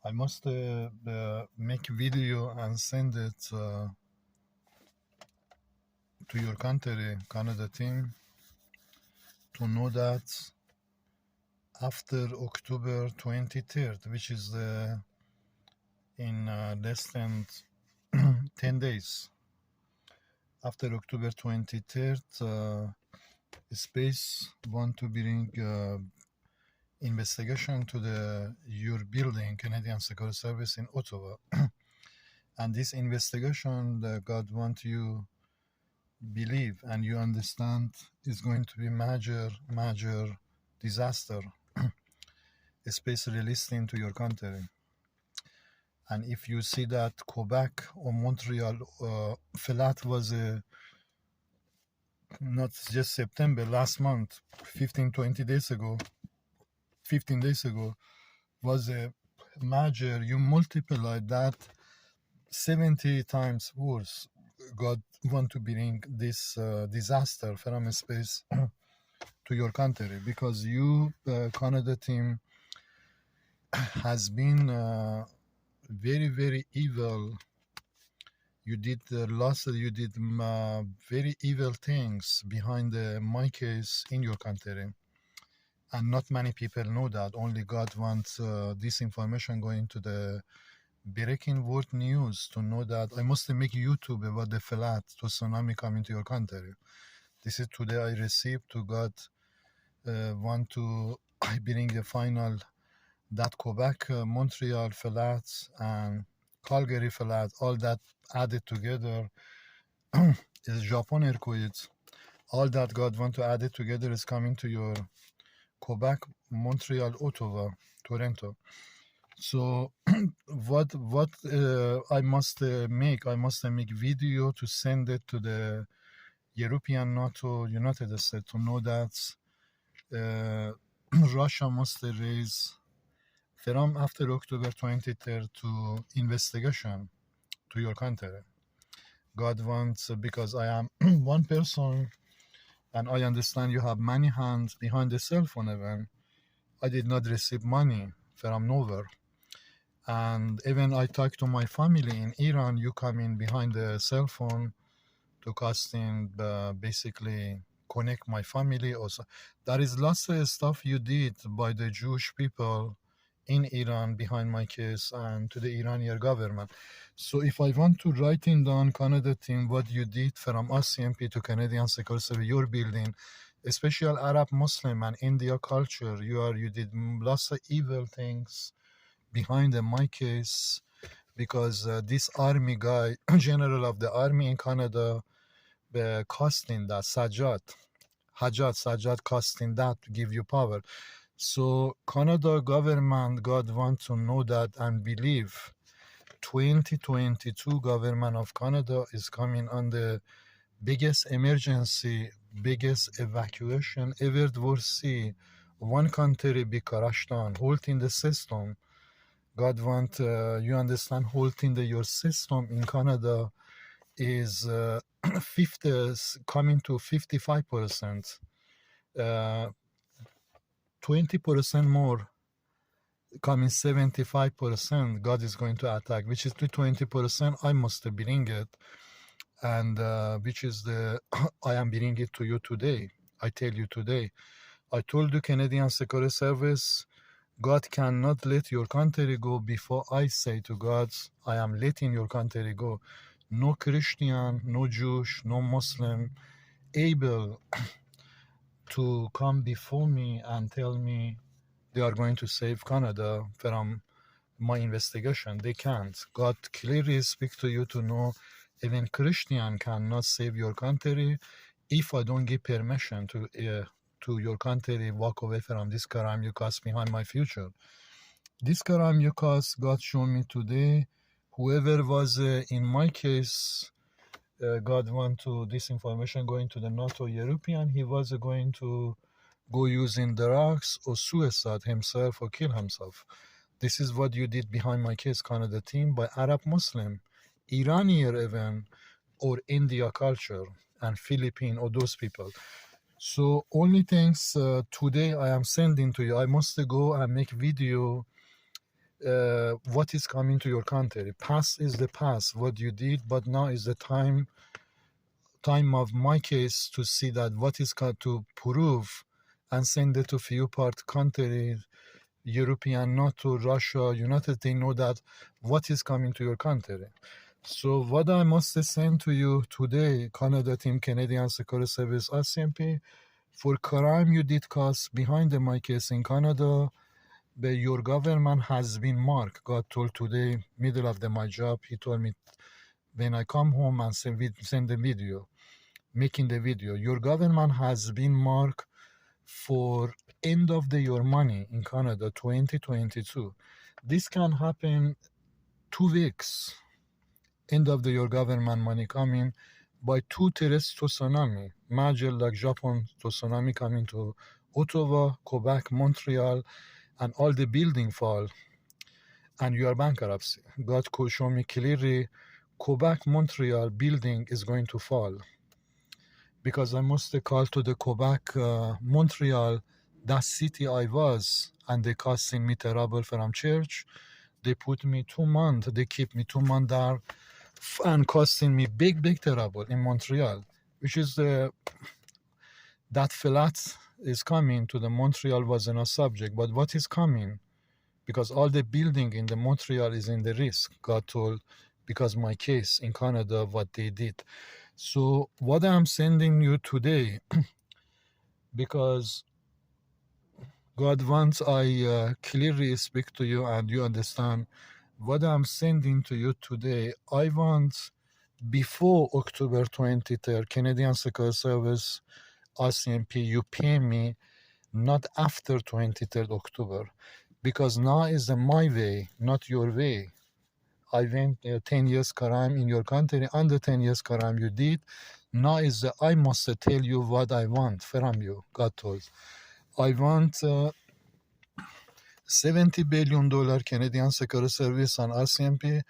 I must make video and send it to your country, Canada team, to know that after October 23rd, which is in less than 10 days, after October 23rd, Space want to bring investigation to your building, Canadian Security Service in Ottawa. And this investigation, God want you believe and you understand, is going to be major disaster, space released into your country. And if you see that Quebec or Montreal flat was not just September, last month, 15 days ago, was a major, you multiply that 70 times worse. God want to bring this disaster from space to your country, because you, Canada team, has been very evil. You did very evil things behind my case in your country, and not many people know that. Only God wants this information going to the breaking world news to know that. I must make YouTube about the flat to tsunami coming to your country. This is today I received to God. Want to I bring the final that Quebec, Montreal flats and Calgary flats, all that added together is Japan earthquakes. All that God want to add it together is coming to your Quebec, Montreal, Ottawa, Toronto. So what I must make video to send it to the European, NATO, United States, to know that Russia must raise from after October 23rd to investigation to your country. God wants, because I am one person and I understand you have many hands behind the cell phone even. I did not receive money from nowhere. And even I talk to my family in Iran, you come in behind the cell phone to casting, basically connect my family also. There is lots of stuff you did by the Jewish people in Iran behind my case and to the Iranian government. So if I want to write in down Canada team what you did from RCMP to Canadian Security Service, your building, especially Arab Muslim and India culture, you did lots of evil things behind my case, because this army guy, general of the army in Canada, costing that Sajjad costing that to give you power. So Canada government, God want to know that and believe 2022 government of Canada is coming on the biggest emergency, biggest evacuation ever will see. One country be crashed down, holding the system. God want you understand, holding your system in Canada is 50 coming to 55%. 20% more, coming 75%, God is going to attack, which is to 20%. I must bring it, and which is the I am bringing it to you today. I tell you today. I told the Canadian Security Service, God cannot let your country go before I say to God, I am letting your country go. No Christian, no Jewish, no Muslim able to come before me and tell me they are going to save Canada from my investigation. They can't. God clearly speaks to you to know even Christian cannot save your country if I don't give permission to your country walk away from this crime you cause behind my future. This crime you cause, God showed me today, whoever was in my case, God want to this information going to the NATO European, he was going to go using drugs or suicide himself or kill himself. This is what you did behind my case, Canada team, by Arab Muslim, Iranian even, or India culture, and Philippine, or those people. So only things today I am sending to you. I must go and make video what is coming to your country. Past is the past, what you did, but now is the time of my case to see that what is got to prove and send it to few part countries, European, not to Russia, United States, know that what is coming to your country. So what I must send to you today, Canada Team, Canadian Security Service, RCMP, for crime you did cause behind my case in Canada, but your government has been marked. God told today, middle of my job, he told me when I come home and send the video, making the video, your government has been marked for end of your money in Canada 2022. This can happen 2 weeks, end of your government money coming by 2 terrorist tsunami, major like Japan tsunami coming to Ottawa, Quebec, Montreal, and all the building fall, and you are bankruptcy. God could show me clearly Quebec, Montreal building is going to fall. Because I must call to the Quebec, Montreal, that city I was, and they costing me terrible from church. They put me 2 months, they keep me 2 months there, and costing me big terrible in Montreal, which is that flat is coming to the Montreal wasn't a subject, but what is coming? Because all the building in the Montreal is in the risk, God told, because my case in Canada, what they did. So what I'm sending you today, because God wants I clearly speak to you and you understand what I'm sending to you today. I want before October 23rd, Canadian Security Service, RCMP, you pay me, not after 23rd October, because now is my way, not your way. I went 10 years crime in your country, under 10 years crime you did. Now is I must tell you what I want from you, God told. I want $70 billion Canadian Security Service and RCMP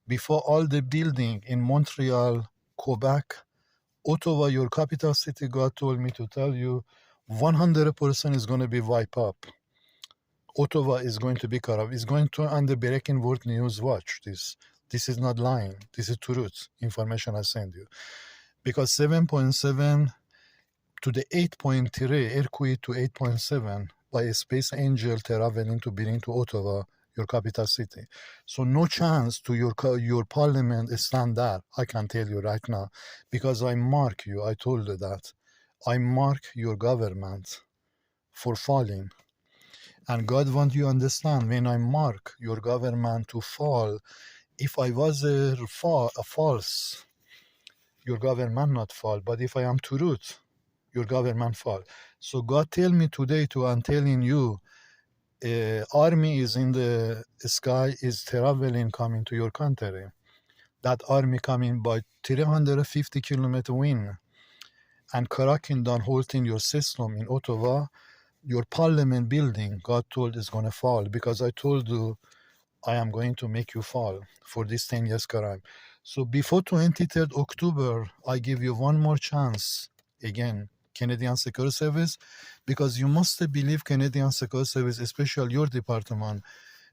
before all the building in Montreal, Quebec, Ottawa, your capital city, God told me to tell you 100% is going to be wiped up. Ottawa is going to be corrupt. It's going to, on the breaking world news, watch this. This is not lying. This is truth. Information I send you. Because 7.7 to the 8.3, earthquake to 8.7 by a space angel traveling to bring to Ottawa, your capital city. So no chance to your parliament stand there. I can tell you right now. Because I mark you. I told you that. I mark your government for falling. And God wants you to understand, when I mark your government to fall, if I was a false, your government not fall. But if I am truth, your government fall. So God tell me today I'm telling you, army is in the sky, is traveling, coming to your country. That army coming by 350 kilometer wind and cracking down, holding your system in Ottawa. Your parliament building, God told, is going to fall, because I told you I am going to make you fall for this 10 years crime. So before 23rd October, I give you one more chance, again, Canadian Security Service, because you must believe Canadian Security Service, especially your department,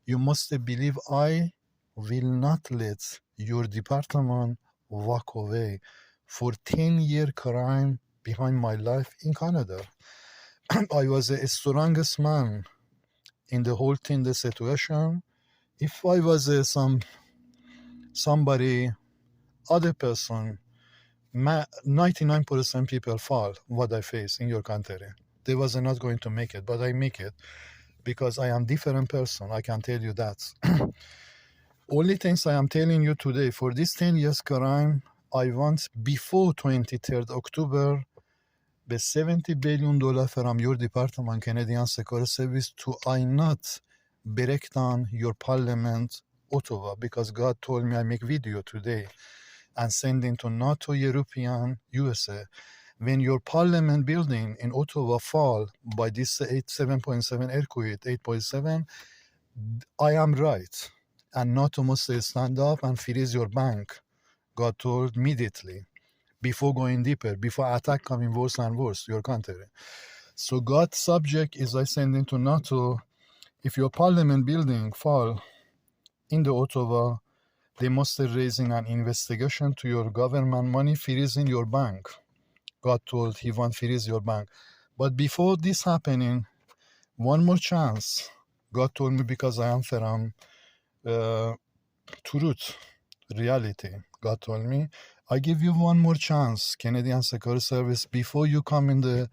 you must believe I will not let your department walk away for 10-year crime behind my life in Canada. I was the strongest man in the whole thing, the situation. If I was somebody, other person, 99% people fall what I face in your country. They was not going to make it, but I make it because I am different person. I can tell you that. Only things I am telling you today, for this 10 years crime, I want before 23rd October, the $70 billion from your department, Canadian Security Service, to I not break down your parliament, Ottawa, because God told me I make video today and sending to NATO, European, USA. When your parliament building in Ottawa fall by this 7.7 earthquake, 8.7, I am right. And NATO must stand up and freeze your bank, God told immediately, before going deeper, before attack coming worse and worse, your country. So God's subject is I send into NATO, if your parliament building fall, in the Ottawa, they must raising an investigation to your government money freeze in your bank. God told he want freeze your bank. But before this happening, one more chance. God told me because I am from truth, reality. God told me, I give you one more chance, Canadian Security Service, before you come in the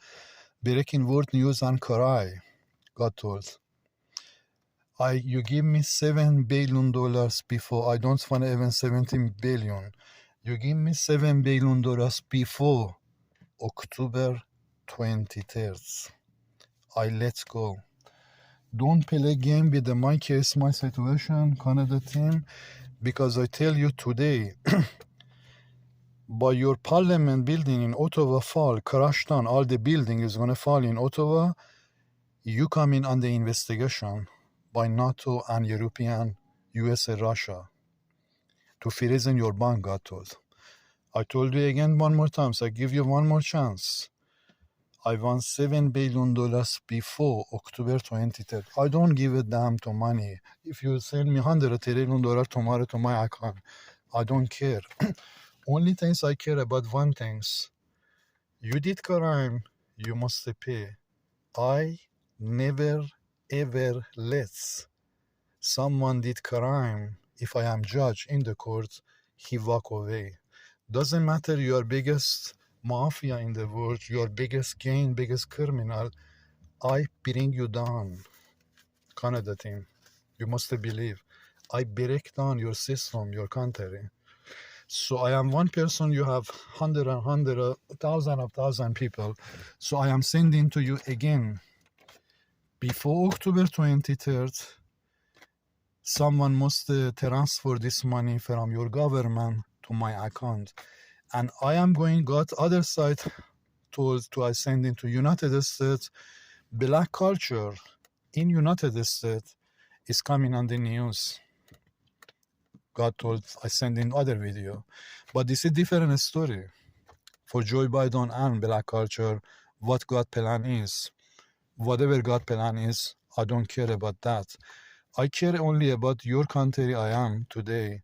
breaking word news and cry. God told. You give me $7 billion before. I don't want even 17 billion. You give me $7 billion before October 23rd. I let go. Don't play game with my case, my situation, Canada team, because I tell you today, by your parliament building in Ottawa fall, crash down, all the building is going to fall in Ottawa, you come in on the investigation by NATO and European, USA, Russia, to freeze in your bank, God told. I told you again one more time, so I give you one more chance. I want $7 billion before October 23rd. I don't give a damn to money. If you send me $100 trillion tomorrow to my account, I don't care. Only things I care about one things. You did crime, you must pay. I never ever let someone did crime, if I am judge in the court, he walk away. Doesn't matter your biggest mafia in the world, your biggest gang, biggest criminal, I bring you down. Canada team, you must believe. I break down your system, your country. So I am one person, you have hundred, thousand people. So I am sending to you again. Before October 23rd, someone must transfer this money from your government to my account. And I am going, got other side to I send into United States. Black culture in United States is coming on the news. God told I send in other video. But this is a different story. For Joe Biden and black culture, what God plan is. Whatever God plan is, I don't care about that. I care only about your country I am today.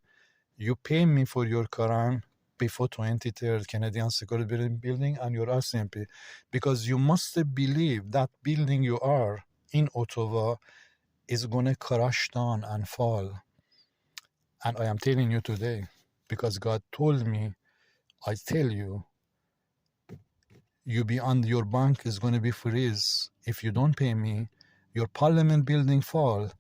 You pay me for your crime before 23rd Canadian Security Building and your RCMP, because you must believe that building you are in Ottawa is going to crash down and fall. And I am telling you today, because God told me, I tell you, you be on your bank is going to be freeze. If you don't pay me, your parliament building fall,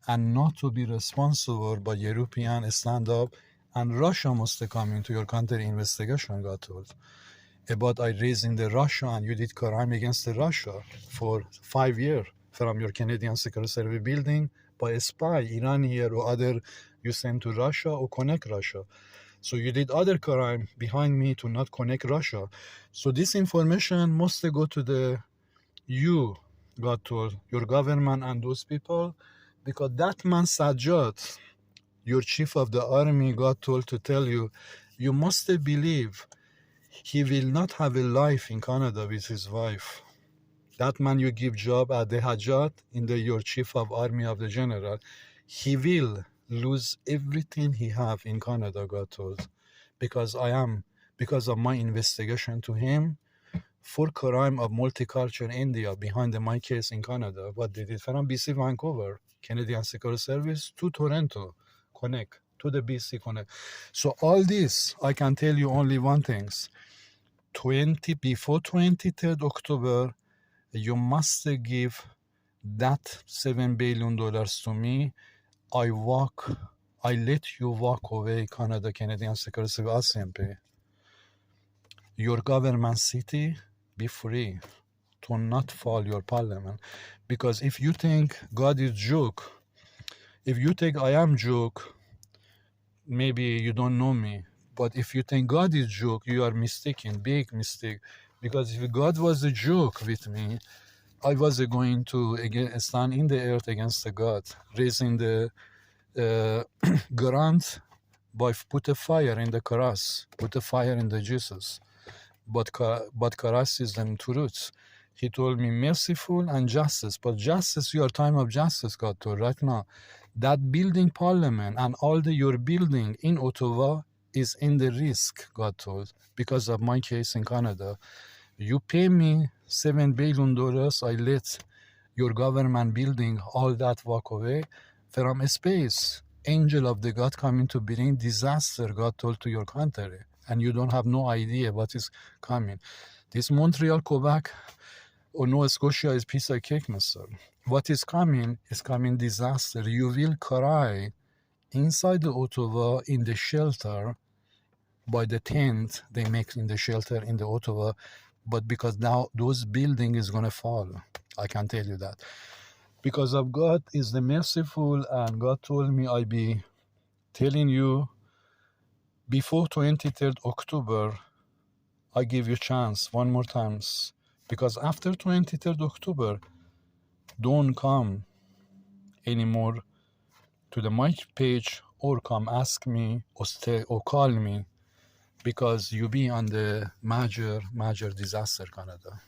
and not to be responsible by European stand up, and Russia must come into your country investigation, God told. About I raising the Russia and you did crime against the Russia for 5 years from your Canadian Security Service building by a spy, Iran here or other you send to Russia or connect Russia. So you did other crime behind me to not connect Russia. So this information must go to the you, God told, your government and those people, because that man Sajjad, your chief of the army, God told to tell you, you must believe he will not have a life in Canada with his wife. That man you give job at the Hajjat in the your chief of army of the general, he will lose everything he have in Canada, God told, because of my investigation to him for crime of multicultural India behind my case in Canada. What they did from BC Vancouver, Canadian Security Service to Toronto, connect to the BC connect. So all this, I can tell you only one thing. Before 23rd October, you must give that $7 billion to me. I let you walk away, Canada, Canadian Security Service, RCMP. Your government city, be free to not fall your parliament. Because if you think God is joke, if you think I am joke, maybe you don't know me. But if you think God is joke, you are mistaken, big mistake. Because if God was a joke with me, I was going to stand in the earth against the God, raising the grant by put a fire in the cross, put a fire in the Jesus. But cross is the truth. He told me merciful and justice. But justice, your time of justice, God told right now. That building parliament and all your building in Ottawa is in the risk, God told, because of my case in Canada. You pay me $7 billion, I let your government building all that walk away from space. Angel of the God coming to bring disaster, God told, to your country. And you don't have no idea what is coming. This Montreal, Quebec, or Nova Scotia is piece of cake, mister. What is coming disaster. You will cry inside the Ottawa in the shelter by the tent they make in the shelter in the Ottawa, but because now those building is going to fall. I can tell you that. Because of God is the merciful, and God told me I be telling you before 23rd October, I give you chance one more times. Because after 23rd October, don't come anymore to the mic page or come ask me or stay or call me, because you be on the major disaster, Canada.